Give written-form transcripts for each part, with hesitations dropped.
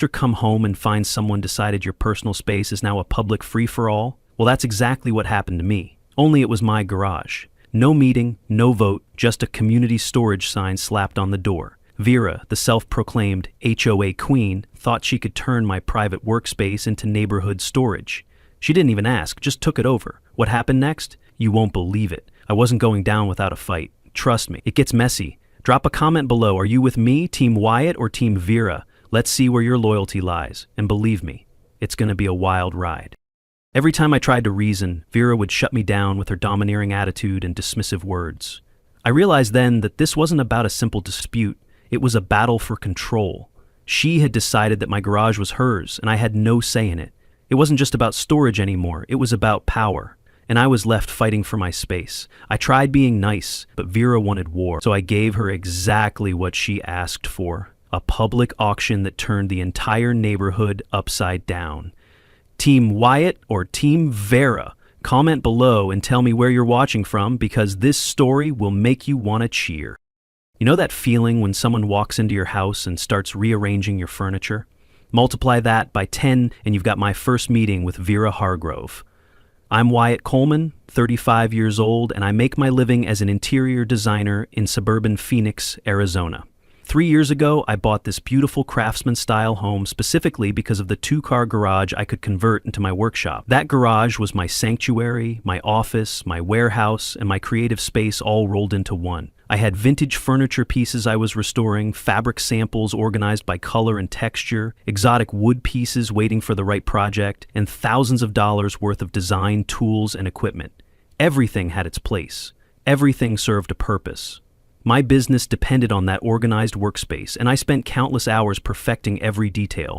come home and find someone decided your personal space is now a public free-for-all? Well, that's exactly what happened to me. Only it was my garage. No meeting, no vote, just a community storage sign slapped on the door. Vera, the self-proclaimed HOA queen, thought she could turn my private workspace into neighborhood storage. She didn't even ask, just took it over. What happened next? You won't believe it. I wasn't going down without a fight. Trust me, it gets messy. Drop a comment below. Are you with me, Team Wyatt or Team Vera? Let's see where your loyalty lies. And believe me, it's going to be a wild ride. Every time I tried to reason, Vera would shut me down with her domineering attitude and dismissive words. I realized then that this wasn't about a simple dispute. It was a battle for control. She had decided that my garage was hers, and I had no say in it. It wasn't just about storage anymore. It was about power. And I was left fighting for my space. I tried being nice, but Vera wanted war, so I gave her exactly what she asked for. A public auction that turned the entire neighborhood upside down. Team Wyatt or Team Vera? Comment below and tell me where you're watching from, because this story will make you want to cheer. You know that feeling when someone walks into your house and starts rearranging your furniture? Multiply that by 10 and you've got my first meeting with Vera Hargrove. I'm Wyatt Coleman, 35 years old, and I make my living as an interior designer in suburban Phoenix, Arizona. 3 years ago, I bought this beautiful craftsman-style home specifically because of the 2-car garage I could convert into my workshop. That garage was my sanctuary, my office, my warehouse, and my creative space all rolled into one. I had vintage furniture pieces I was restoring, fabric samples organized by color and texture, exotic wood pieces waiting for the right project, and thousands of dollars worth of design, tools, and equipment. Everything had its place. Everything served a purpose. My business depended on that organized workspace, and I spent countless hours perfecting every detail.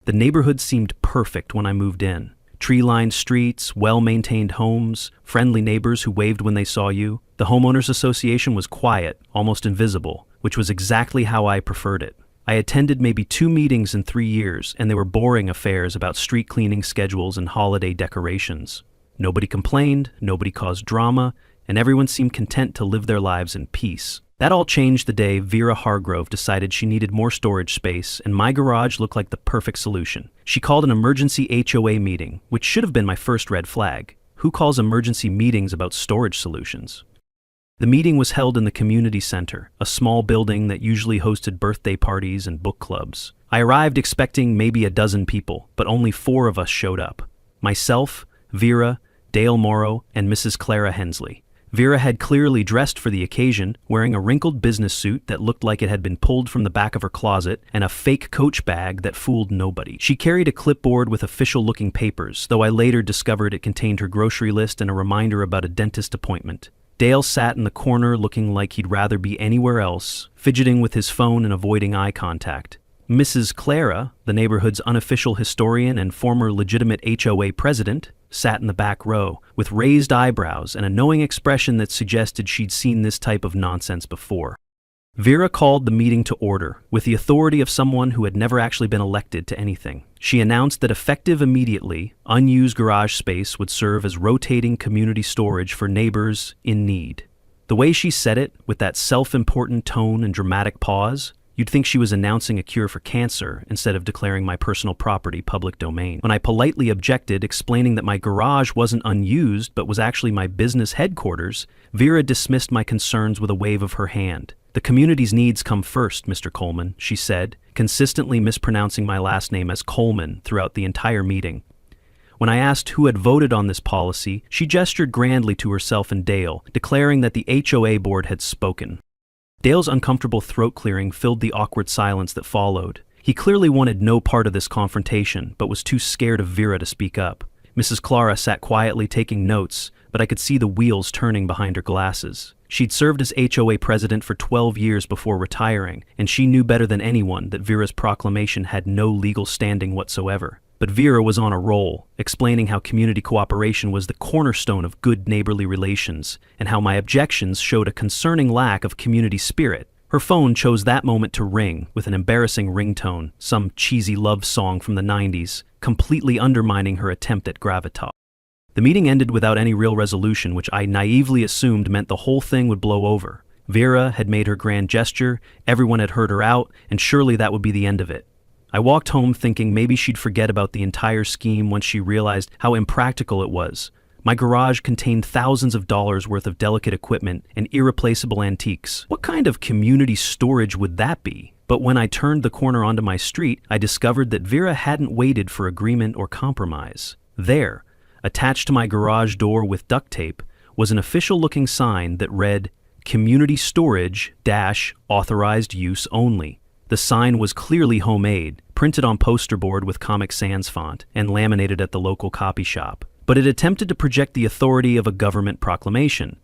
The neighborhood seemed perfect when I moved in. Tree-lined streets, well-maintained homes, friendly neighbors who waved when they saw you. The homeowners association was quiet, almost invisible, which was exactly how I preferred it. I attended maybe 2 meetings in 3 years, and they were boring affairs about street cleaning schedules and holiday decorations. Nobody complained, nobody caused drama, and everyone seemed content to live their lives in peace. That all changed the day Vera Hargrove decided she needed more storage space, and my garage looked like the perfect solution. She called an emergency HOA meeting, which should have been my first red flag. Who calls emergency meetings about storage solutions? The meeting was held in the community center, a small building that usually hosted birthday parties and book clubs. I arrived expecting maybe a dozen people, but only 4 of us showed up. Myself, Vera, Dale Morrow, and Mrs. Clara Hensley. Vera had clearly dressed for the occasion, wearing a wrinkled business suit that looked like it had been pulled from the back of her closet and a fake Coach bag that fooled nobody. She carried a clipboard with official-looking papers, though I later discovered it contained her grocery list and a reminder about a dentist appointment. Dale sat in the corner looking like he'd rather be anywhere else, fidgeting with his phone and avoiding eye contact. Mrs. Clara, the neighborhood's unofficial historian and former legitimate HOA president, sat in the back row, with raised eyebrows and a knowing expression that suggested she'd seen this type of nonsense before. Vera called the meeting to order, with the authority of someone who had never actually been elected to anything. She announced that effective immediately, unused garage space would serve as rotating community storage for neighbors in need. The way she said it, with that self-important tone and dramatic pause, you'd think she was announcing a cure for cancer instead of declaring my personal property public domain. When I politely objected, explaining that my garage wasn't unused but was actually my business headquarters, Vera dismissed my concerns with a wave of her hand. "The community's needs come first, Mr. Coleman," she said, consistently mispronouncing my last name as Coleman throughout the entire meeting. When I asked who had voted on this policy, she gestured grandly to herself and Dale, declaring that the HOA board had spoken. Dale's uncomfortable throat clearing filled the awkward silence that followed. He clearly wanted no part of this confrontation, but was too scared of Vera to speak up. Mrs. Clara sat quietly taking notes, but I could see the wheels turning behind her glasses. She'd served as HOA president for 12 years before retiring, and she knew better than anyone that Vera's proclamation had no legal standing whatsoever. But Vera was on a roll, explaining how community cooperation was the cornerstone of good neighborly relations, and how my objections showed a concerning lack of community spirit. Her phone chose that moment to ring with an embarrassing ringtone, some cheesy love song from the 90s, completely undermining her attempt at gravitas. The meeting ended without any real resolution, which I naively assumed meant the whole thing would blow over. Vera had made her grand gesture, everyone had heard her out, and surely that would be the end of it. I walked home thinking maybe she'd forget about the entire scheme once she realized how impractical it was. My garage contained thousands of dollars worth of delicate equipment and irreplaceable antiques. What kind of community storage would that be? But when I turned the corner onto my street, I discovered that Vera hadn't waited for agreement or compromise. There, attached to my garage door with duct tape, was an official-looking sign that read, "Community Storage - Authorized Use Only." The sign was clearly homemade, printed on poster board with Comic Sans font, and laminated at the local copy shop. But it attempted to project the authority of a government proclamation.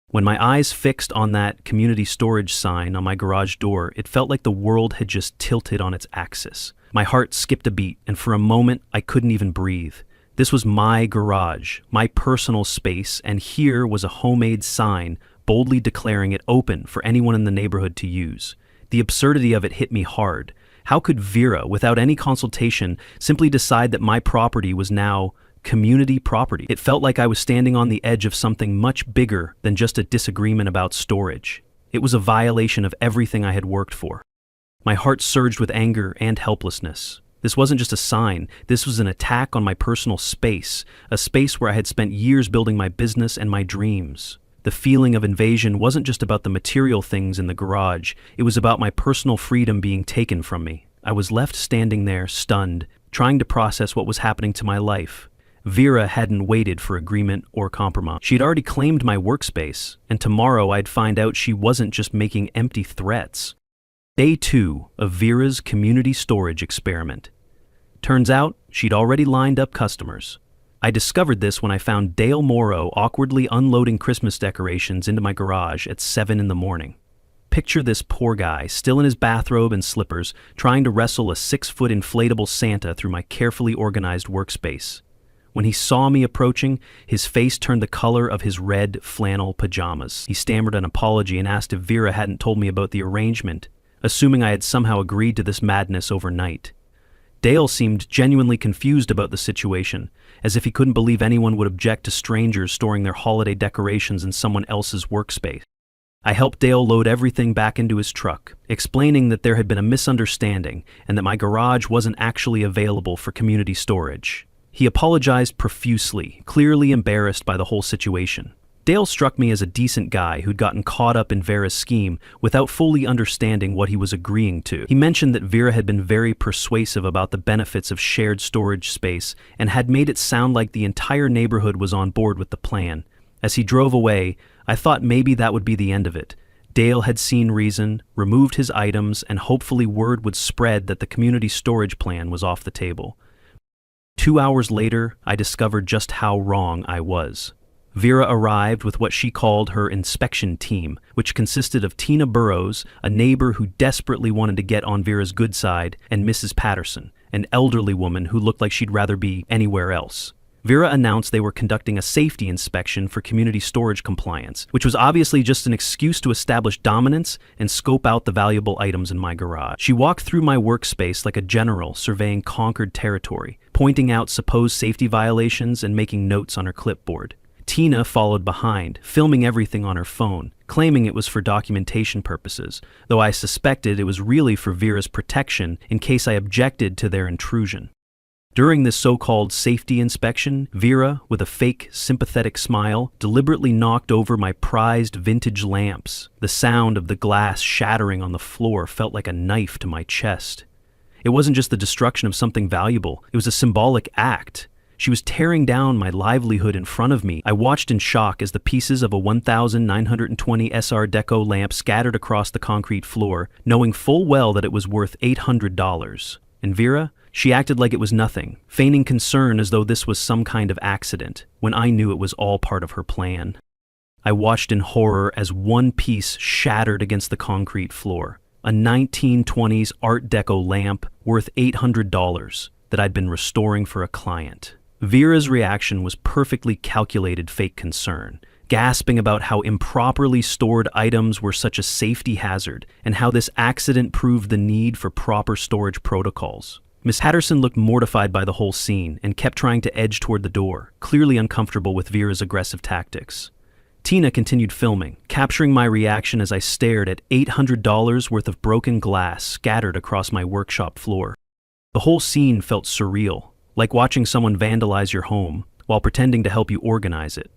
When my eyes fixed on that community storage sign on my garage door, it felt like the world had just tilted on its axis. My heart skipped a beat, and for a moment, I couldn't even breathe. This was my garage, my personal space, and here was a homemade sign boldly declaring it open for anyone in the neighborhood to use. The absurdity of it hit me hard. How could Vera, without any consultation, simply decide that my property was now community property? It felt like I was standing on the edge of something much bigger than just a disagreement about storage. It was a violation of everything I had worked for. My heart surged with anger and helplessness. This wasn't just a sign, this was an attack on my personal space, a space where I had spent years building my business and my dreams. The feeling of invasion wasn't just about the material things in the garage, it was about my personal freedom being taken from me. I was left standing there, stunned, trying to process what was happening to my life. Vera hadn't waited for agreement or compromise. She'd already claimed my workspace, and tomorrow I'd find out she wasn't just making empty threats. Day 2 of Vera's community storage experiment. Turns out, she'd already lined up customers. I discovered this when I found Dale Morrow awkwardly unloading Christmas decorations into my garage at 7 in the morning. Picture this poor guy, still in his bathrobe and slippers, trying to wrestle a 6-foot inflatable Santa through my carefully organized workspace. When he saw me approaching, his face turned the color of his red flannel pajamas. He stammered an apology and asked if Vera hadn't told me about the arrangement, assuming I had somehow agreed to this madness overnight. Dale seemed genuinely confused about the situation, as if he couldn't believe anyone would object to strangers storing their holiday decorations in someone else's workspace. I helped Dale load everything back into his truck, explaining that there had been a misunderstanding and that my garage wasn't actually available for community storage. He apologized profusely, clearly embarrassed by the whole situation. Dale struck me as a decent guy who'd gotten caught up in Vera's scheme without fully understanding what he was agreeing to. He mentioned that Vera had been very persuasive about the benefits of shared storage space and had made it sound like the entire neighborhood was on board with the plan. As he drove away, I thought maybe that would be the end of it. Dale had seen reason, removed his items, and hopefully word would spread that the community storage plan was off the table. 2 hours later, I discovered just how wrong I was. Vera arrived with what she called her inspection team, which consisted of Tina Burrows, a neighbor who desperately wanted to get on Vera's good side, and Mrs. Patterson, an elderly woman who looked like she'd rather be anywhere else. Vera announced they were conducting a safety inspection for community storage compliance, which was obviously just an excuse to establish dominance and scope out the valuable items in my garage. She walked through my workspace like a general surveying conquered territory, pointing out supposed safety violations and making notes on her clipboard. Tina followed behind, filming everything on her phone, claiming it was for documentation purposes, though I suspected it was really for Vera's protection in case I objected to their intrusion. During this so-called safety inspection, Vera, with a fake, sympathetic smile, deliberately knocked over my prized vintage lamps. The sound of the glass shattering on the floor felt like a knife to my chest. It wasn't just the destruction of something valuable, it was a symbolic act. She was tearing down my livelihood in front of me. I watched in shock as the pieces of a 1920 SR Deco lamp scattered across the concrete floor, knowing full well that it was worth $800. And Vera? She acted like it was nothing, feigning concern as though this was some kind of accident, when I knew it was all part of her plan. I watched in horror as one piece shattered against the concrete floor, a 1920s Art Deco lamp worth $800 that I'd been restoring for a client. Vera's reaction was perfectly calculated fake concern, gasping about how improperly stored items were such a safety hazard and how this accident proved the need for proper storage protocols. Miss Patterson looked mortified by the whole scene and kept trying to edge toward the door, clearly uncomfortable with Vera's aggressive tactics. Tina continued filming, capturing my reaction as I stared at $800 worth of broken glass scattered across my workshop floor. The whole scene felt surreal, like watching someone vandalize your home while pretending to help you organize it.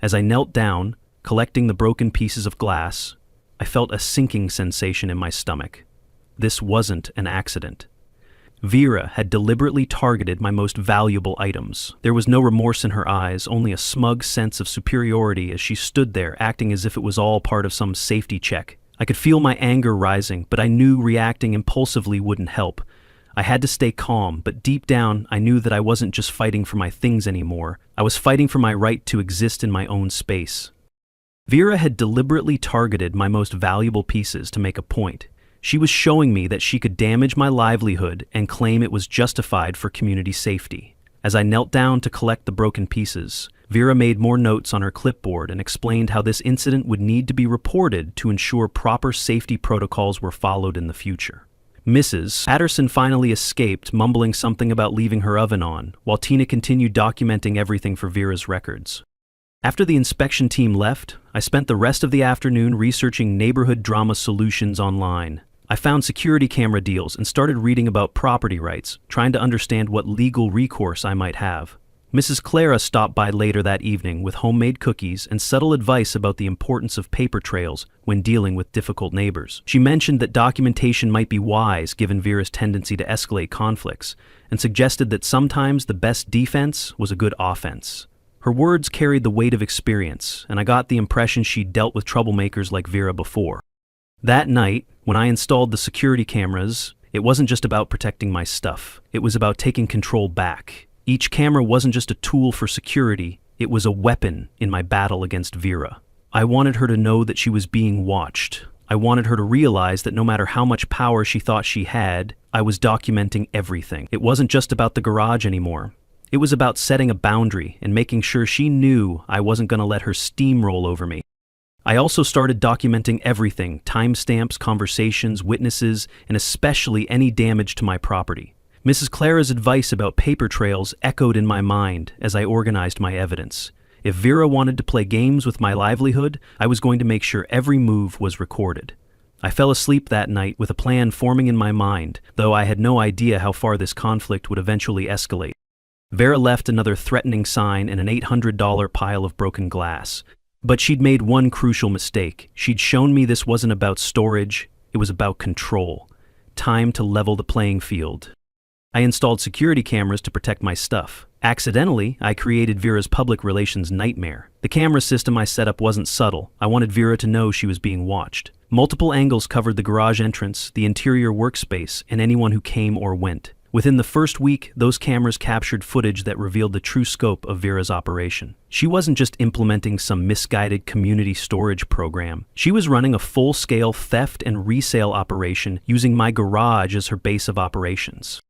As I knelt down, collecting the broken pieces of glass, I felt a sinking sensation in my stomach. This wasn't an accident. Vera had deliberately targeted my most valuable items. There was no remorse in her eyes, only a smug sense of superiority as she stood there acting as if it was all part of some safety check. I could feel my anger rising, but I knew reacting impulsively wouldn't help. I had to stay calm, but deep down I knew that I wasn't just fighting for my things anymore. I was fighting for my right to exist in my own space. Vera had deliberately targeted my most valuable pieces to make a point. She was showing me that she could damage my livelihood and claim it was justified for community safety. As I knelt down to collect the broken pieces, Vera made more notes on her clipboard and explained how this incident would need to be reported to ensure proper safety protocols were followed in the future. Mrs. Patterson finally escaped, mumbling something about leaving her oven on, while Tina continued documenting everything for Vera's records. After the inspection team left, I spent the rest of the afternoon researching neighborhood drama solutions online. I found security camera deals and started reading about property rights, trying to understand what legal recourse I might have. Mrs. Clara stopped by later that evening with homemade cookies and subtle advice about the importance of paper trails when dealing with difficult neighbors. She mentioned that documentation might be wise given Vera's tendency to escalate conflicts, and suggested that sometimes the best defense was a good offense. Her words carried the weight of experience, and I got the impression she'd dealt with troublemakers like Vera before. That night, when I installed the security cameras, it wasn't just about protecting my stuff. It was about taking control back. Each camera wasn't just a tool for security, it was a weapon in my battle against Vera. I wanted her to know that she was being watched. I wanted her to realize that no matter how much power she thought she had, I was documenting everything. It wasn't just about the garage anymore. It was about setting a boundary and making sure she knew I wasn't going to let her steamroll over me. I also started documenting everything: timestamps, conversations, witnesses, and especially any damage to my property. Mrs. Clara's advice about paper trails echoed in my mind as I organized my evidence. If Vera wanted to play games with my livelihood, I was going to make sure every move was recorded. I fell asleep that night with a plan forming in my mind, though I had no idea how far this conflict would eventually escalate. Vera left another threatening sign and an $800 pile of broken glass. But she'd made one crucial mistake. She'd shown me this wasn't about storage, it was about control. Time to level the playing field. I installed security cameras to protect my stuff. Accidentally, I created Vera's public relations nightmare. The camera system I set up wasn't subtle. I wanted Vera to know she was being watched. Multiple angles covered the garage entrance, the interior workspace, and anyone who came or went. Within the first week, those cameras captured footage that revealed the true scope of Vera's operation. She wasn't just implementing some misguided community storage program. She was running a full-scale theft and resale operation using my garage as her base of operations.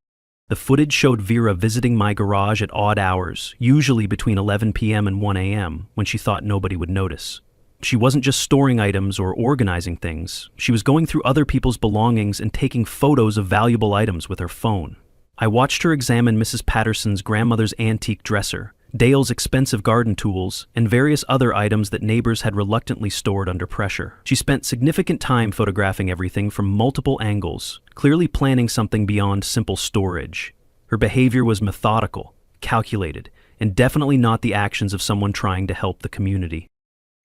The footage showed Vera visiting my garage at odd hours, usually between 11 p.m. and 1 a.m., when she thought nobody would notice. She wasn't just storing items or organizing things. She was going through other people's belongings and taking photos of valuable items with her phone. I watched her examine Mrs. Patterson's grandmother's antique dresser, Dale's expensive garden tools, and various other items that neighbors had reluctantly stored under pressure. She spent significant time photographing everything from multiple angles, clearly planning something beyond simple storage. Her behavior was methodical, calculated, and definitely not the actions of someone trying to help the community.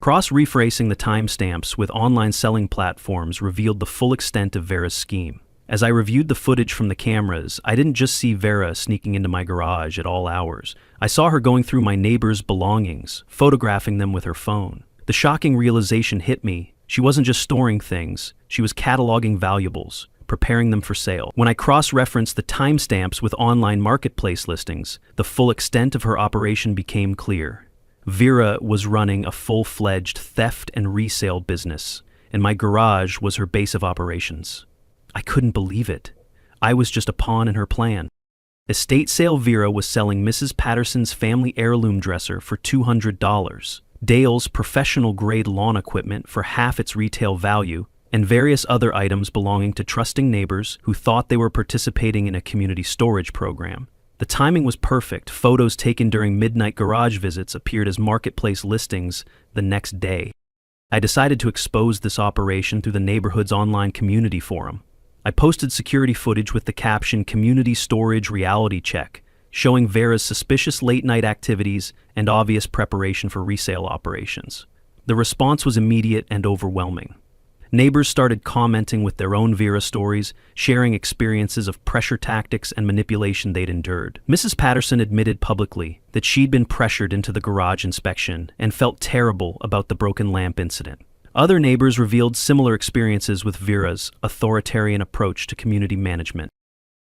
Cross-referencing the timestamps with online selling platforms revealed the full extent of Vera's scheme. As I reviewed the footage from the cameras, I didn't just see Vera sneaking into my garage at all hours. I saw her going through my neighbors' belongings, photographing them with her phone. The shocking realization hit me. She wasn't just storing things, she was cataloging valuables, preparing them for sale. When I cross-referenced the timestamps with online marketplace listings, the full extent of her operation became clear. Vera was running a full-fledged theft and resale business, and my garage was her base of operations. I couldn't believe it. I was just a pawn in her plan. Estate sale Vera was selling Mrs. Patterson's family heirloom dresser for $200, Dale's professional-grade lawn equipment for half its retail value, and various other items belonging to trusting neighbors who thought they were participating in a community storage program. The timing was perfect. Photos taken during midnight garage visits appeared as marketplace listings the next day. I decided to expose this operation through the neighborhood's online community forum. I posted security footage with the caption "Community Storage Reality Check," showing Vera's suspicious late-night activities and obvious preparation for resale operations. The response was immediate and overwhelming. Neighbors started commenting with their own Vera stories, sharing experiences of pressure tactics and manipulation they'd endured. Mrs. Patterson admitted publicly that she'd been pressured into the garage inspection and felt terrible about the broken lamp incident. Other neighbors revealed similar experiences with Vera's authoritarian approach to community management.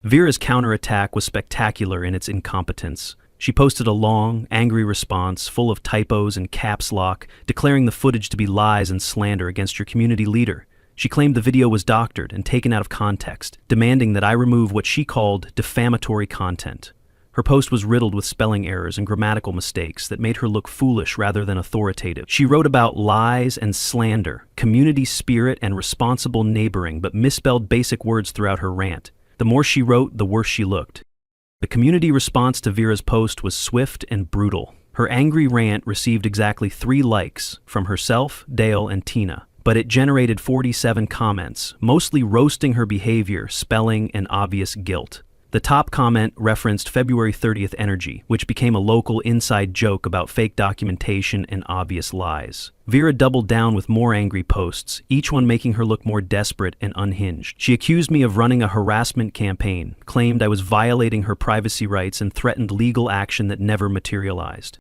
Vera's counterattack was spectacular in its incompetence. She posted a long, angry response full of typos and caps lock, declaring the footage to be lies and slander against your community leader. She claimed the video was doctored and taken out of context, demanding that I remove what she called defamatory content. Her post was riddled with spelling errors and grammatical mistakes that made her look foolish rather than authoritative. She wrote about lies and slander, community spirit, and responsible neighboring, but misspelled basic words throughout her rant. The more she wrote, the worse she looked. The community response to Vera's post was swift and brutal. Her angry rant received exactly 3 likes from herself, Dale, and Tina, but it generated 47 comments, mostly roasting her behavior, spelling, and obvious guilt. The top comment referenced February 30th energy, which became a local inside joke about fake documentation and obvious lies. Vera doubled down with more angry posts, each one making her look more desperate and unhinged. She accused me of running a harassment campaign, claimed I was violating her privacy rights, and threatened legal action that never materialized.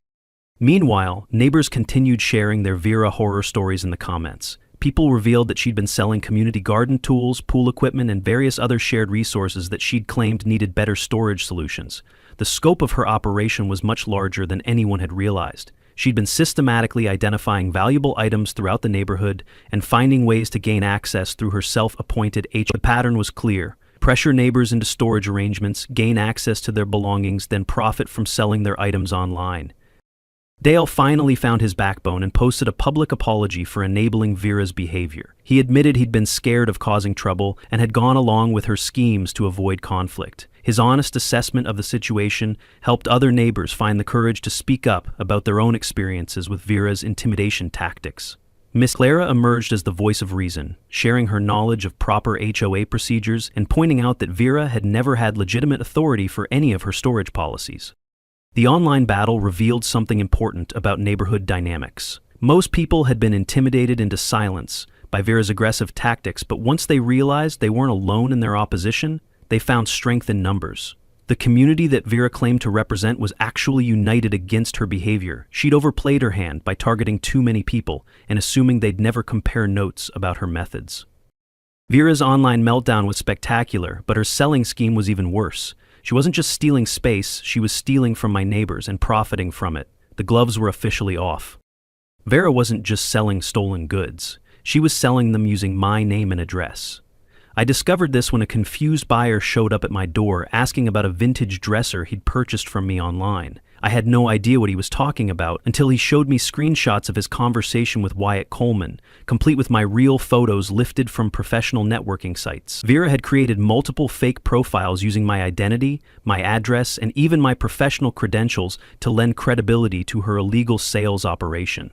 Meanwhile, neighbors continued sharing their Vera horror stories in the comments. People revealed that she'd been selling community garden tools, pool equipment, and various other shared resources that she'd claimed needed better storage solutions. The scope of her operation was much larger than anyone had realized. She'd been systematically identifying valuable items throughout the neighborhood and finding ways to gain access through her self-appointed HOA. The pattern was clear. Pressure neighbors into storage arrangements, gain access to their belongings, then profit from selling their items online. Dale finally found his backbone and posted a public apology for enabling Vera's behavior. He admitted he'd been scared of causing trouble and had gone along with her schemes to avoid conflict. His honest assessment of the situation helped other neighbors find the courage to speak up about their own experiences with Vera's intimidation tactics. Miss Clara emerged as the voice of reason, sharing her knowledge of proper HOA procedures and pointing out that Vera had never had legitimate authority for any of her storage policies. The online battle revealed something important about neighborhood dynamics. Most people had been intimidated into silence by Vera's aggressive tactics, but once they realized they weren't alone in their opposition, they found strength in numbers. The community that Vera claimed to represent was actually united against her behavior. She'd overplayed her hand by targeting too many people and assuming they'd never compare notes about her methods. Vera's online meltdown was spectacular, but her selling scheme was even worse. She wasn't just stealing space, she was stealing from my neighbors and profiting from it. The gloves were officially off. Vera wasn't just selling stolen goods. She was selling them using my name and address. I discovered this when a confused buyer showed up at my door asking about a vintage dresser he'd purchased from me online. I had no idea what he was talking about until he showed me screenshots of his conversation with Wyatt Coleman, complete with my real photos lifted from professional networking sites. Vera had created multiple fake profiles using my identity, my address, and even my professional credentials to lend credibility to her illegal sales operation.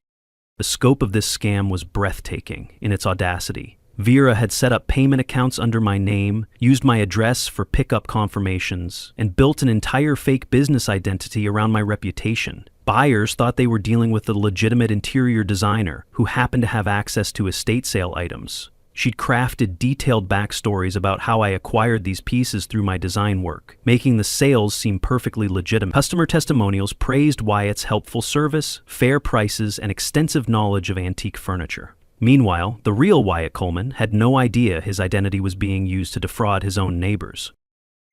The scope of this scam was breathtaking in its audacity. Vera had set up payment accounts under my name, used my address for pickup confirmations, and built an entire fake business identity around my reputation. Buyers thought they were dealing with a legitimate interior designer who happened to have access to estate sale items. She'd crafted detailed backstories about how I acquired these pieces through my design work, making the sales seem perfectly legitimate. Customer testimonials praised Wyatt's helpful service, fair prices, and extensive knowledge of antique furniture. Meanwhile, the real Wyatt Coleman had no idea his identity was being used to defraud his own neighbors.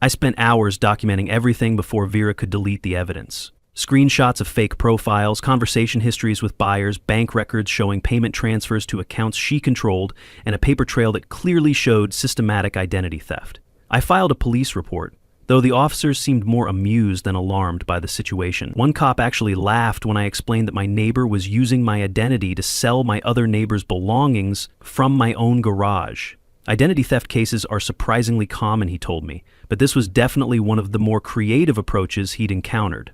I spent hours documenting everything before Vera could delete the evidence. Screenshots of fake profiles, conversation histories with buyers, bank records showing payment transfers to accounts she controlled, and a paper trail that clearly showed systematic identity theft. I filed a police report, though the officers seemed more amused than alarmed by the situation. One cop actually laughed when I explained that my neighbor was using my identity to sell my other neighbor's belongings from my own garage. Identity theft cases are surprisingly common, he told me, but this was definitely one of the more creative approaches he'd encountered.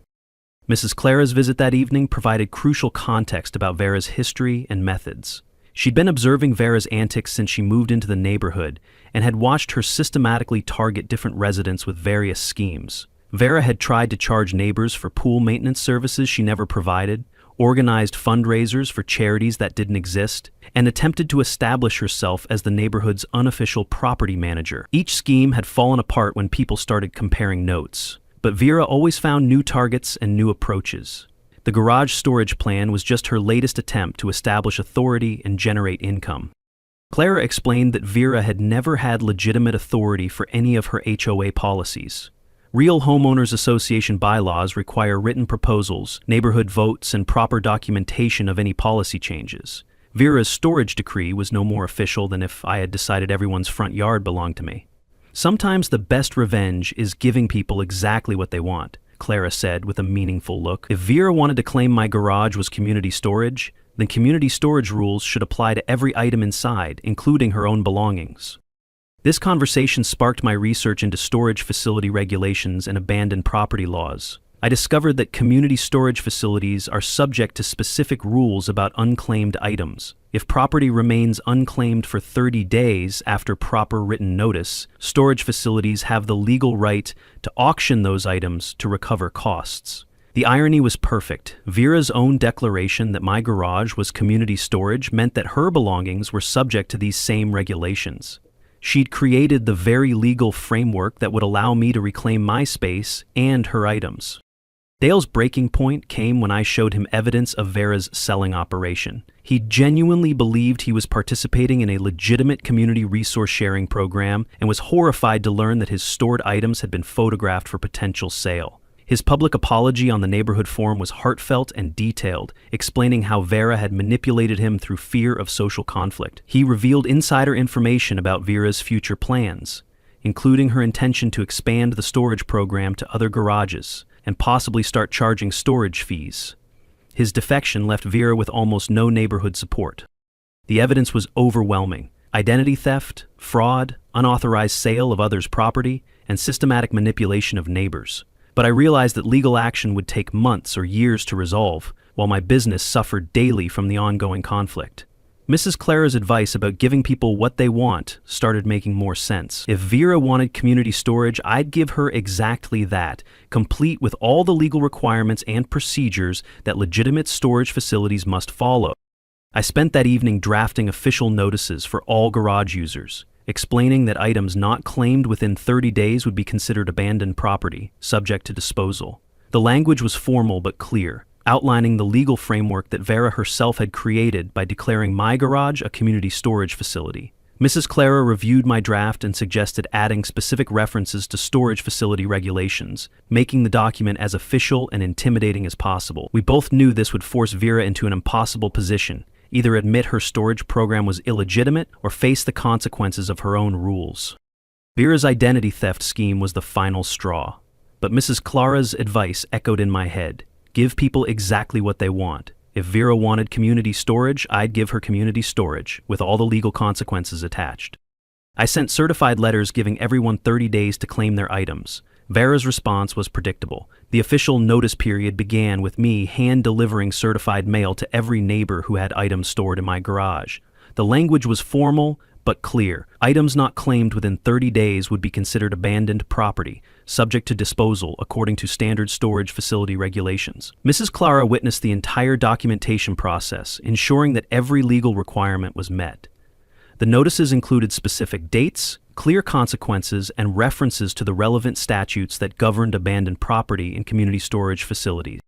Mrs. Clara's visit that evening provided crucial context about Vera's history and methods. She'd been observing Vera's antics since she moved into the neighborhood and had watched her systematically target different residents with various schemes. Vera had tried to charge neighbors for pool maintenance services she never provided, organized fundraisers for charities that didn't exist, and attempted to establish herself as the neighborhood's unofficial property manager. Each scheme had fallen apart when people started comparing notes, but Vera always found new targets and new approaches. The garage storage plan was just her latest attempt to establish authority and generate income. Clara explained that Vera had never had legitimate authority for any of her HOA policies. Real homeowners association bylaws require written proposals, neighborhood votes, and proper documentation of any policy changes. Vera's storage decree was no more official than if I had decided everyone's front yard belonged to me. Sometimes the best revenge is giving people exactly what they want, Clara said with a meaningful look. If Vera wanted to claim my garage was community storage, then community storage rules should apply to every item inside, including her own belongings. This conversation sparked my research into storage facility regulations and abandoned property laws. I discovered that community storage facilities are subject to specific rules about unclaimed items. If property remains unclaimed for 30 days after proper written notice, storage facilities have the legal right to auction those items to recover costs. The irony was perfect. Vera's own declaration that my garage was community storage meant that her belongings were subject to these same regulations. She'd created the very legal framework that would allow me to reclaim my space and her items. Dale's breaking point came when I showed him evidence of Vera's selling operation. He genuinely believed he was participating in a legitimate community resource sharing program and was horrified to learn that his stored items had been photographed for potential sale. His public apology on the neighborhood forum was heartfelt and detailed, explaining how Vera had manipulated him through fear of social conflict. He revealed insider information about Vera's future plans, including her intention to expand the storage program to other garages and possibly start charging storage fees. His defection left Vera with almost no neighborhood support. The evidence was overwhelming: identity theft, fraud, unauthorized sale of others' property, and systematic manipulation of neighbors. But I realized that legal action would take months or years to resolve, while my business suffered daily from the ongoing conflict. Mrs. Clara's advice about giving people what they want started making more sense. If Vera wanted community storage, I'd give her exactly that, complete with all the legal requirements and procedures that legitimate storage facilities must follow. I spent that evening drafting official notices for all garage users, explaining that items not claimed within 30 days would be considered abandoned property, subject to disposal. The language was formal but clear, outlining the legal framework that Vera herself had created by declaring my garage a community storage facility. Mrs. Clara reviewed my draft and suggested adding specific references to storage facility regulations, making the document as official and intimidating as possible. We both knew this would force Vera into an impossible position: either admit her storage program was illegitimate or face the consequences of her own rules. Vera's identity theft scheme was the final straw, but Mrs. Clara's advice echoed in my head: give people exactly what they want. If Vera wanted community storage, I'd give her community storage, with all the legal consequences attached. I sent certified letters giving everyone 30 days to claim their items. Vera's response was predictable. The official notice period began with me hand-delivering certified mail to every neighbor who had items stored in my garage. The language was formal but clear. Items not claimed within 30 days would be considered abandoned property, subject to disposal according to standard storage facility regulations. Mrs. Clara witnessed the entire documentation process, ensuring that every legal requirement was met. The notices included specific dates, clear consequences, and references to the relevant statutes that governed abandoned property in community storage facilities.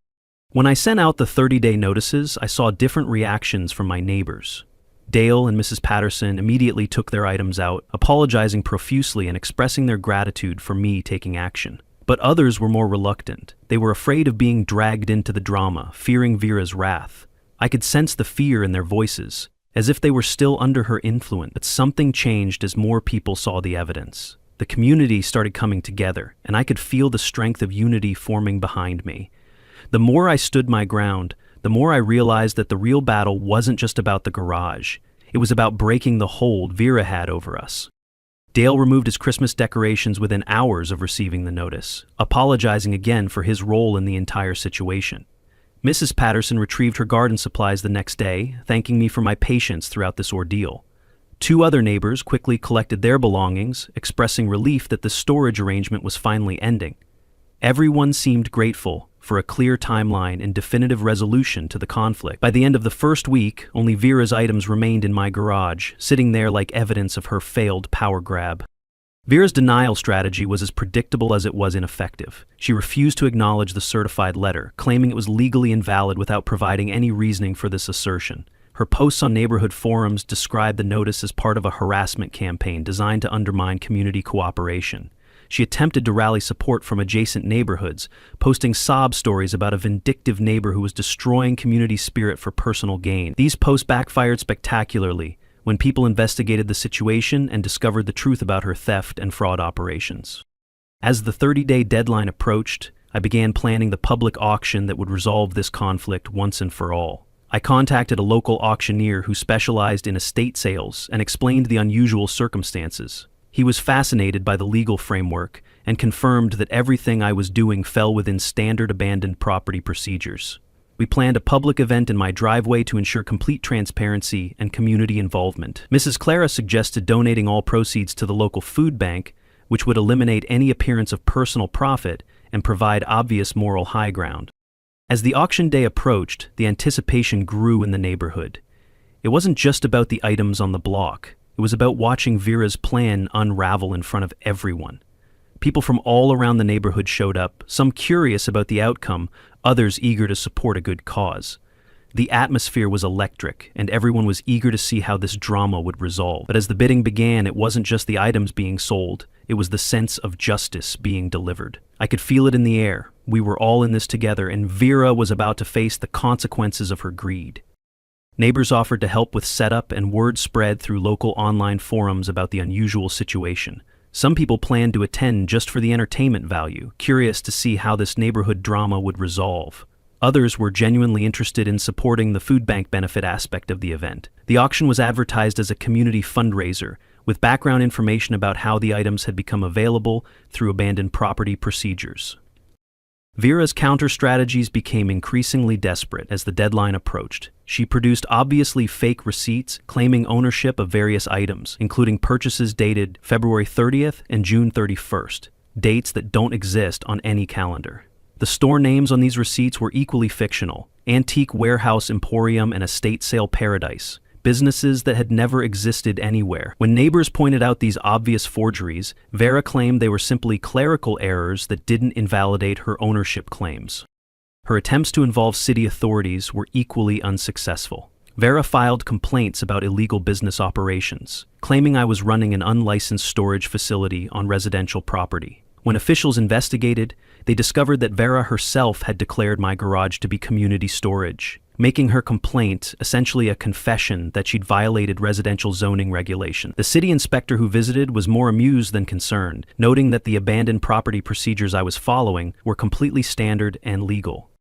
When I sent out the 30-day notices, I saw different reactions from my neighbors. Dale and Mrs. Patterson immediately took their items out, apologizing profusely and expressing their gratitude for me taking action. But others were more reluctant. They were afraid of being dragged into the drama, fearing Vera's wrath. I could sense the fear in their voices, as if they were still under her influence. But something changed as more people saw the evidence. The community started coming together, and I could feel the strength of unity forming behind me. The more I stood my ground, the more I realized that the real battle wasn't just about the garage. It was about breaking the hold Vera had over us. Dale removed his Christmas decorations within hours of receiving the notice, apologizing again for his role in the entire situation. Mrs. Patterson retrieved her garden supplies the next day, thanking me for my patience throughout this ordeal. Two other neighbors quickly collected their belongings, expressing relief that the storage arrangement was finally ending. Everyone seemed grateful for a clear timeline and definitive resolution to the conflict. By the end of the first week, only Vera's items remained in my garage, sitting there like evidence of her failed power grab. Vera's denial strategy was as predictable as it was ineffective. She refused to acknowledge the certified letter, claiming it was legally invalid without providing any reasoning for this assertion. Her posts on neighborhood forums described the notice as part of a harassment campaign designed to undermine community cooperation. She attempted to rally support from adjacent neighborhoods, posting sob stories about a vindictive neighbor who was destroying community spirit for personal gain. These posts backfired spectacularly when people investigated the situation and discovered the truth about her theft and fraud operations. As the 30-day deadline approached, I began planning the public auction that would resolve this conflict once and for all. I contacted a local auctioneer who specialized in estate sales and explained the unusual circumstances. He was fascinated by the legal framework and confirmed that everything I was doing fell within standard abandoned property procedures. We planned a public event in my driveway to ensure complete transparency and community involvement. Mrs. Clara suggested donating all proceeds to the local food bank, which would eliminate any appearance of personal profit and provide obvious moral high ground. As the auction day approached, the anticipation grew in the neighborhood. It wasn't just about the items on the block. It was about watching Vera's plan unravel in front of everyone. People from all around the neighborhood showed up, some curious about the outcome, others eager to support a good cause. The atmosphere was electric, and everyone was eager to see how this drama would resolve. But as the bidding began, it wasn't just the items being sold, it was the sense of justice being delivered. I could feel it in the air. We were all in this together, and Vera was about to face the consequences of her greed. Neighbors offered to help with setup, and word spread through local online forums about the unusual situation. Some people planned to attend just for the entertainment value, curious to see how this neighborhood drama would resolve. Others were genuinely interested in supporting the food bank benefit aspect of the event. The auction was advertised as a community fundraiser, with background information about how the items had become available through abandoned property procedures. Vera's counter-strategies became increasingly desperate as the deadline approached. She produced obviously fake receipts claiming ownership of various items, including purchases dated February 30th and June 31st, dates that don't exist on any calendar. The store names on these receipts were equally fictional: Antique Warehouse Emporium and Estate Sale Paradise, businesses that had never existed anywhere. When neighbors pointed out these obvious forgeries, Vera claimed they were simply clerical errors that didn't invalidate her ownership claims. Her attempts to involve city authorities were equally unsuccessful. Vera filed complaints about illegal business operations, claiming I was running an unlicensed storage facility on residential property. When officials investigated, they discovered that Vera herself had declared my garage to be community storage, making her complaint essentially a confession that she'd violated residential zoning regulation. The city inspector who visited was more amused than concerned, noting that the abandoned property procedures I was following were completely standard and legal.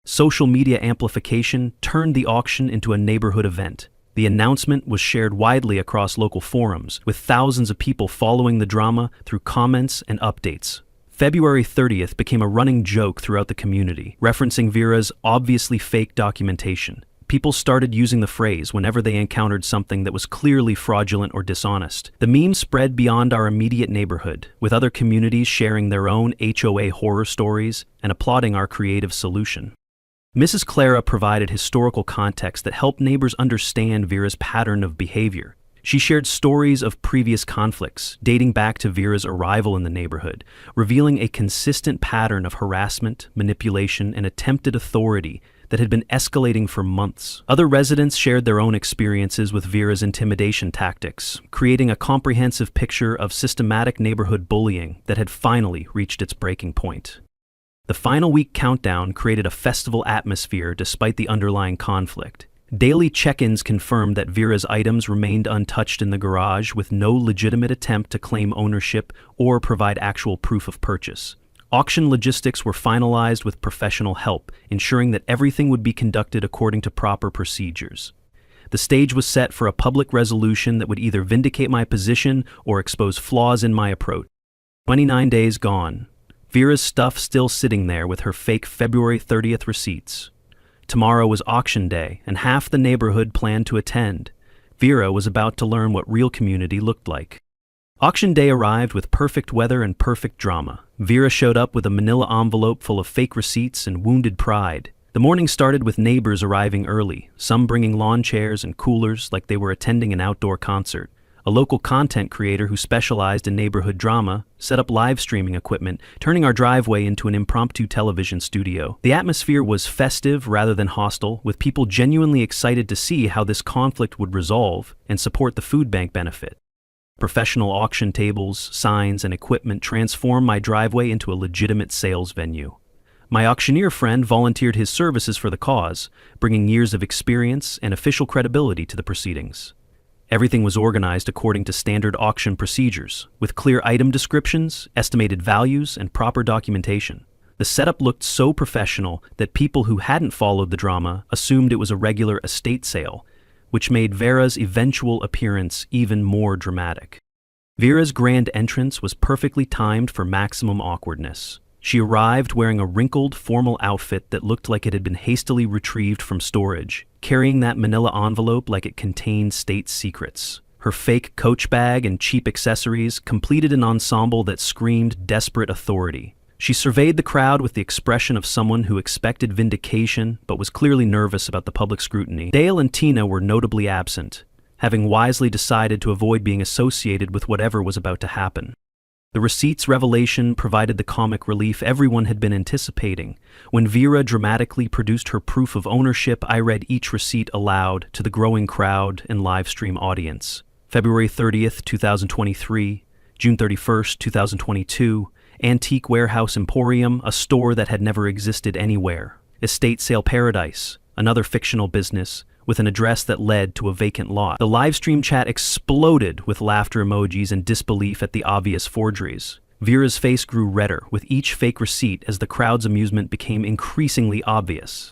Social media amplification turned the auction into a neighborhood event. The announcement was shared widely across local forums, with thousands of people following the drama through comments and updates. February 30th became a running joke throughout the community, referencing Vera's obviously fake documentation. People started using the phrase whenever they encountered something that was clearly fraudulent or dishonest. The meme spread beyond our immediate neighborhood, with other communities sharing their own HOA horror stories and applauding our creative solution. Mrs. Clara provided historical context that helped neighbors understand Vera's pattern of behavior. She shared stories of previous conflicts, dating back to Vera's arrival in the neighborhood, revealing a consistent pattern of harassment, manipulation, and attempted authority that had been escalating for months. Other residents shared their own experiences with Vera's intimidation tactics, creating a comprehensive picture of systematic neighborhood bullying that had finally reached its breaking point. The final week countdown created a festival atmosphere despite the underlying conflict. Daily check-ins confirmed that Vera's items remained untouched in the garage, with no legitimate attempt to claim ownership or provide actual proof of purchase. Auction logistics were finalized with professional help, ensuring that everything would be conducted according to proper procedures. The stage was set for a public resolution that would either vindicate my position or expose flaws in my approach. 29 days gone. Vera's stuff still sitting there with her fake February 30th receipts. Tomorrow was auction day, and half the neighborhood planned to attend. Vera was about to learn what real community looked like. Auction day arrived with perfect weather and perfect drama. Vera showed up with a manila envelope full of fake receipts and wounded pride. The morning started with neighbors arriving early, some bringing lawn chairs and coolers like they were attending an outdoor concert. A local content creator who specialized in neighborhood drama set up live streaming equipment, turning our driveway into an impromptu television studio. The atmosphere was festive rather than hostile, with people genuinely excited to see how this conflict would resolve and support the food bank benefit. Professional auction tables, signs, and equipment transformed my driveway into a legitimate sales venue. My auctioneer friend volunteered his services for the cause, bringing years of experience and official credibility to the proceedings. Everything was organized according to standard auction procedures, with clear item descriptions, estimated values, and proper documentation. The setup looked so professional that people who hadn't followed the drama assumed it was a regular estate sale, which made Vera's eventual appearance even more dramatic. Vera's grand entrance was perfectly timed for maximum awkwardness. She arrived wearing a wrinkled, formal outfit that looked like it had been hastily retrieved from storage, carrying that manila envelope like it contained state secrets. Her fake Coach bag and cheap accessories completed an ensemble that screamed desperate authority. She surveyed the crowd with the expression of someone who expected vindication but was clearly nervous about the public scrutiny. Dale and Tina were notably absent, having wisely decided to avoid being associated with whatever was about to happen. The receipts revelation provided the comic relief everyone had been anticipating. When Vera dramatically produced her proof of ownership, I read each receipt aloud to the growing crowd and live stream audience. February 30th, 2023, June 31st, 2022, Antique Warehouse Emporium, a store that had never existed anywhere. Estate Sale Paradise, another fictional business, with an address that led to a vacant lot. The livestream chat exploded with laughter emojis and disbelief at the obvious forgeries. Vera's face grew redder with each fake receipt as the crowd's amusement became increasingly obvious.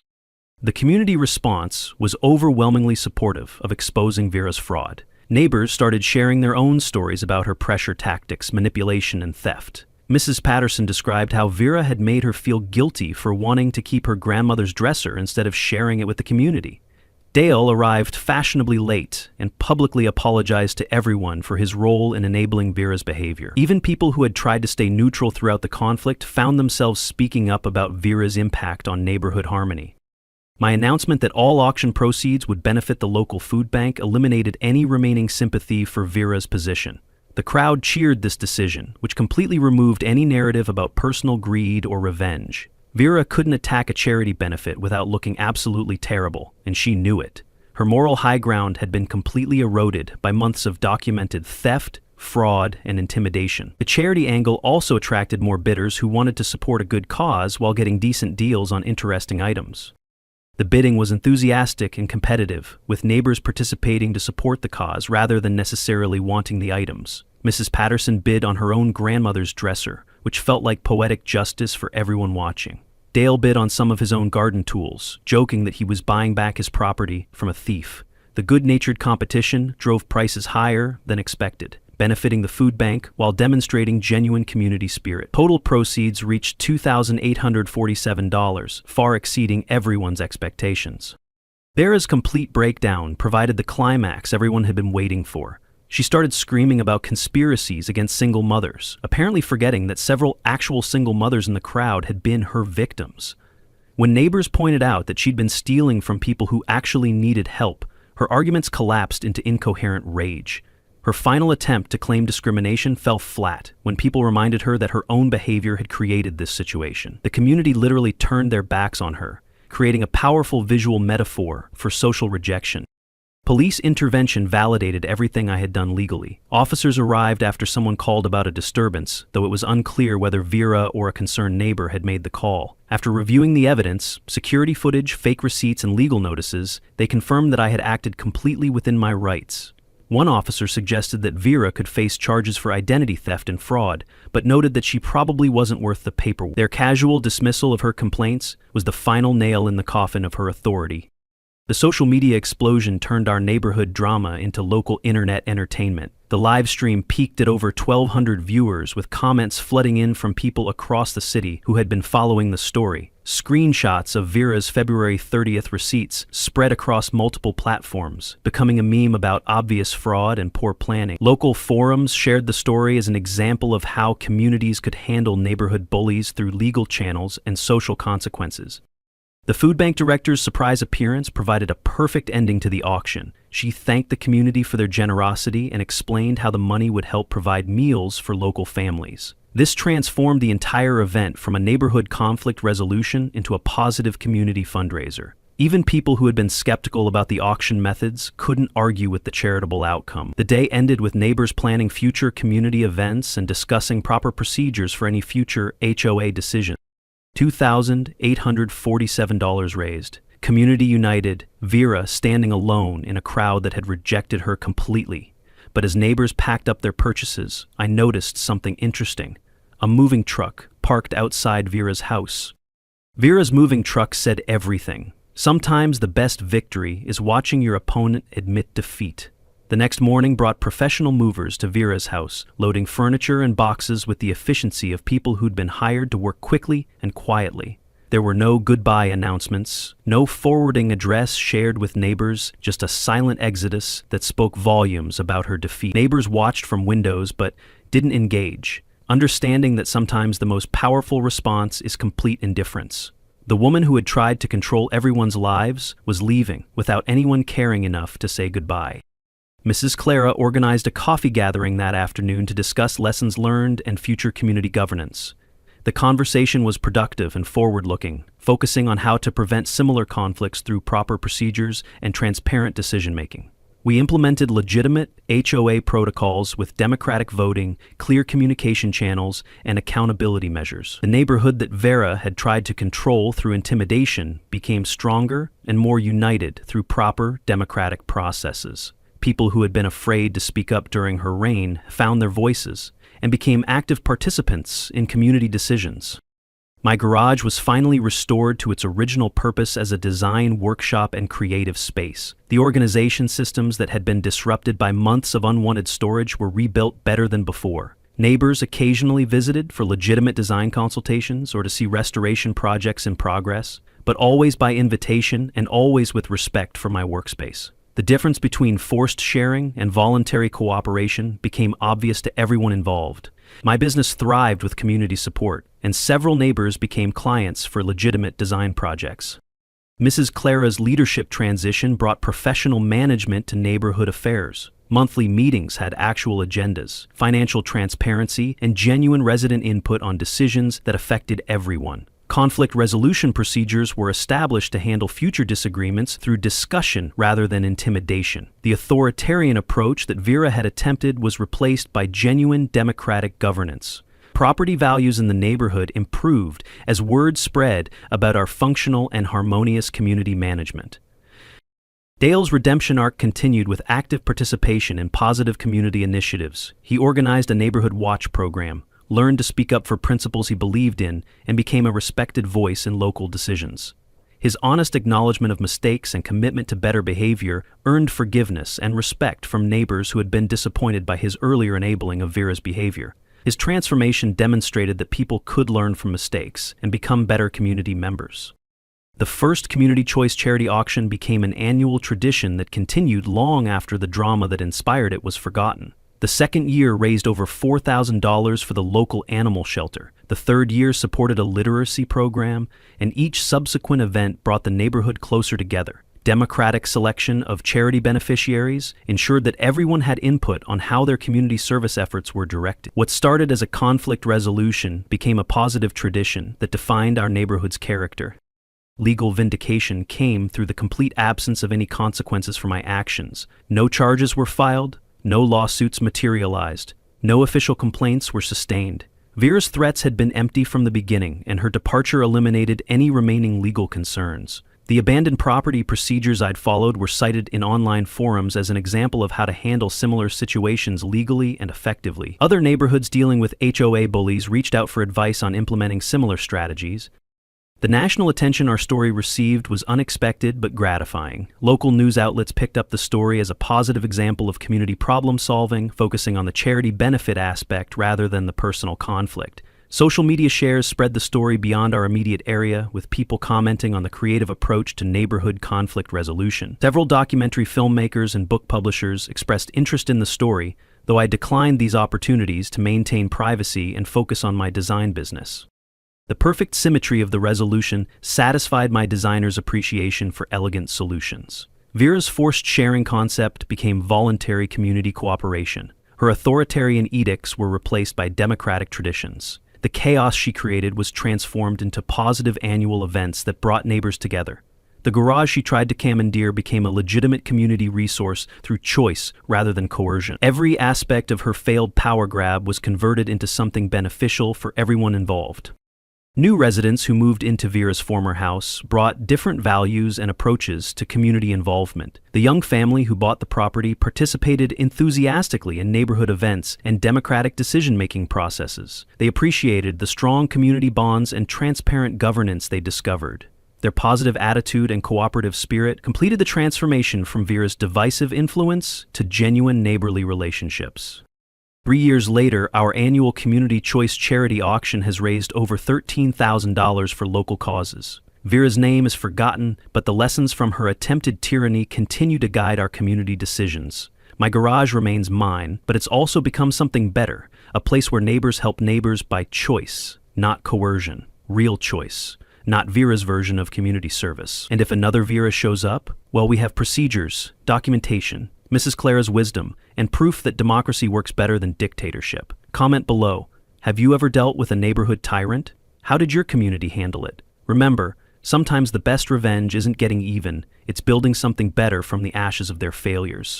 The community response was overwhelmingly supportive of exposing Vera's fraud. Neighbors started sharing their own stories about her pressure tactics, manipulation, and theft. Mrs. Patterson described how Vera had made her feel guilty for wanting to keep her grandmother's dresser instead of sharing it with the community. Dale arrived fashionably late and publicly apologized to everyone for his role in enabling Vera's behavior. Even people who had tried to stay neutral throughout the conflict found themselves speaking up about Vera's impact on neighborhood harmony. My announcement that all auction proceeds would benefit the local food bank eliminated any remaining sympathy for Vera's position. The crowd cheered this decision, which completely removed any narrative about personal greed or revenge. Vera couldn't attack a charity benefit without looking absolutely terrible, and she knew it. Her moral high ground had been completely eroded by months of documented theft, fraud, and intimidation. The charity angle also attracted more bidders who wanted to support a good cause while getting decent deals on interesting items. The bidding was enthusiastic and competitive, with neighbors participating to support the cause rather than necessarily wanting the items. Mrs. Patterson bid on her own grandmother's dresser, which felt like poetic justice for everyone watching. Dale bid on some of his own garden tools, joking that he was buying back his property from a thief. The good-natured competition drove prices higher than expected, benefiting the food bank while demonstrating genuine community spirit. Total proceeds reached $2,847, far exceeding everyone's expectations. Vera's complete breakdown provided the climax everyone had been waiting for. She started screaming about conspiracies against single mothers, apparently forgetting that several actual single mothers in the crowd had been her victims. When neighbors pointed out that she'd been stealing from people who actually needed help, her arguments collapsed into incoherent rage. Her final attempt to claim discrimination fell flat when people reminded her that her own behavior had created this situation. The community literally turned their backs on her, creating a powerful visual metaphor for social rejection. Police intervention validated everything I had done legally. Officers arrived after someone called about a disturbance, though it was unclear whether Vera or a concerned neighbor had made the call. After reviewing the evidence, security footage, fake receipts, and legal notices, they confirmed that I had acted completely within my rights. One officer suggested that Vera could face charges for identity theft and fraud, but noted that she probably wasn't worth the paperwork. Their casual dismissal of her complaints was the final nail in the coffin of her authority. The social media explosion turned our neighborhood drama into local internet entertainment. The live stream peaked at over 1,200 viewers, with comments flooding in from people across the city who had been following the story. Screenshots of Vera's February 30th receipts spread across multiple platforms, becoming a meme about obvious fraud and poor planning. Local forums shared the story as an example of how communities could handle neighborhood bullies through legal channels and social consequences. The food bank director's surprise appearance provided a perfect ending to the auction. She thanked the community for their generosity and explained how the money would help provide meals for local families. This transformed the entire event from a neighborhood conflict resolution into a positive community fundraiser. Even people who had been skeptical about the auction methods couldn't argue with the charitable outcome. The day ended with neighbors planning future community events and discussing proper procedures for any future HOA decision. $2,847 raised. Community united, Vera standing alone in a crowd that had rejected her completely. But as neighbors packed up their purchases, I noticed something interesting. A moving truck parked outside Vera's house. Vera's moving truck said everything. Sometimes the best victory is watching your opponent admit defeat. The next morning brought professional movers to Vera's house, loading furniture and boxes with the efficiency of people who'd been hired to work quickly and quietly. There were no goodbye announcements, no forwarding address shared with neighbors, just a silent exodus that spoke volumes about her defeat. Neighbors watched from windows but didn't engage, understanding that sometimes the most powerful response is complete indifference. The woman who had tried to control everyone's lives was leaving without anyone caring enough to say goodbye. Mrs. Clara organized a coffee gathering that afternoon to discuss lessons learned and future community governance. The conversation was productive and forward-looking, focusing on how to prevent similar conflicts through proper procedures and transparent decision-making. We implemented legitimate HOA protocols with democratic voting, clear communication channels, and accountability measures. The neighborhood that Vera had tried to control through intimidation became stronger and more united through proper democratic processes. People who had been afraid to speak up during her reign found their voices and became active participants in community decisions. My garage was finally restored to its original purpose as a design workshop and creative space. The organization systems that had been disrupted by months of unwanted storage were rebuilt better than before. Neighbors occasionally visited for legitimate design consultations or to see restoration projects in progress, but always by invitation and always with respect for my workspace. The difference between forced sharing and voluntary cooperation became obvious to everyone involved. My business thrived with community support, and several neighbors became clients for legitimate design projects. Mrs. Clara's leadership transition brought professional management to neighborhood affairs. Monthly meetings had actual agendas, financial transparency, and genuine resident input on decisions that affected everyone. Conflict resolution procedures were established to handle future disagreements through discussion rather than intimidation. The authoritarian approach that Vera had attempted was replaced by genuine democratic governance. Property values in the neighborhood improved as word spread about our functional and harmonious community management. Dale's redemption arc continued with active participation in positive community initiatives. He organized a neighborhood watch program, learned to speak up for principles he believed in, and became a respected voice in local decisions. His honest acknowledgement of mistakes and commitment to better behavior earned forgiveness and respect from neighbors who had been disappointed by his earlier enabling of Vera's behavior. His transformation demonstrated that people could learn from mistakes and become better community members. The first community choice charity auction became an annual tradition that continued long after the drama that inspired it was forgotten. The second year raised over $4,000 for the local animal shelter. The third year supported a literacy program, and each subsequent event brought the neighborhood closer together. Democratic selection of charity beneficiaries ensured that everyone had input on how their community service efforts were directed. What started as a conflict resolution became a positive tradition that defined our neighborhood's character. Legal vindication came through the complete absence of any consequences for my actions. No charges were filed. No lawsuits materialized. No official complaints were sustained. Vera's threats had been empty from the beginning, and her departure eliminated any remaining legal concerns. The abandoned property procedures I'd followed were cited in online forums as an example of how to handle similar situations legally and effectively. Other neighborhoods dealing with HOA bullies reached out for advice on implementing similar strategies. The national attention our story received was unexpected but gratifying. Local news outlets picked up the story as a positive example of community problem solving, focusing on the charity benefit aspect rather than the personal conflict. Social media shares spread the story beyond our immediate area, with people commenting on the creative approach to neighborhood conflict resolution. Several documentary filmmakers and book publishers expressed interest in the story, though I declined these opportunities to maintain privacy and focus on my design business. The perfect symmetry of the resolution satisfied my designer's appreciation for elegant solutions. Vera's forced sharing concept became voluntary community cooperation. Her authoritarian edicts were replaced by democratic traditions. The chaos she created was transformed into positive annual events that brought neighbors together. The garage she tried to commandeer became a legitimate community resource through choice rather than coercion. Every aspect of her failed power grab was converted into something beneficial for everyone involved. New residents who moved into Vera's former house brought different values and approaches to community involvement. The young family who bought the property participated enthusiastically in neighborhood events and democratic decision-making processes. They appreciated the strong community bonds and transparent governance they discovered. Their positive attitude and cooperative spirit completed the transformation from Vera's divisive influence to genuine neighborly relationships. 3 years later, our annual Community Choice Charity auction has raised over $13,000 for local causes. Vera's name is forgotten, but the lessons from her attempted tyranny continue to guide our community decisions. My garage remains mine, but it's also become something better, a place where neighbors help neighbors by choice, not coercion. Real choice, not Vera's version of community service. And if another Vera shows up, well, we have procedures, documentation, Mrs. Clara's wisdom, and proof that democracy works better than dictatorship. Comment below. Have you ever dealt with a neighborhood tyrant? How did your community handle it? Remember, sometimes the best revenge isn't getting even, it's building something better from the ashes of their failures.